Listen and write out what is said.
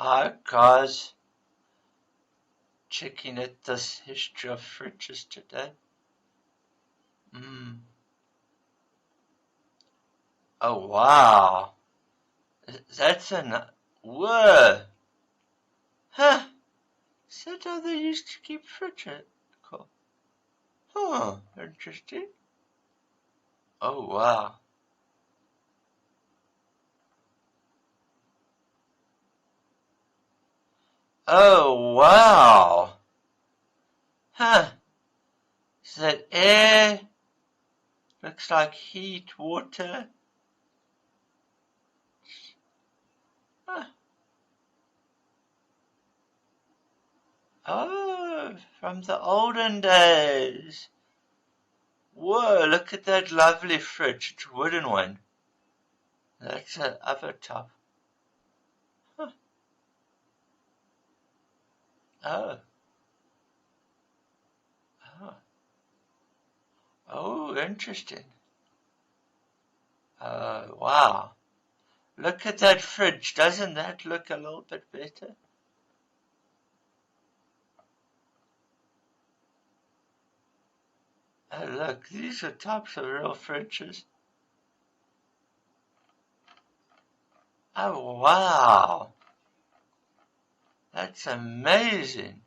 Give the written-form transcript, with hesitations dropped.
Hi guys, checking at this history of fridges today. Oh wow, that's whoa, huh? Is that how they used to keep fridges? Cool. Huh, interesting. Oh wow. Oh wow. Huh. Is that air? Looks like heat, water. Huh. Oh, from the olden days. Whoa, look at that lovely fridge. It's a wooden one. That's an oven top. Huh. Oh, oh, oh, interesting. Wow. Look at that fridge. Doesn't that look a little bit better? Oh, look, these are types of real fridges. Oh, wow. That's amazing.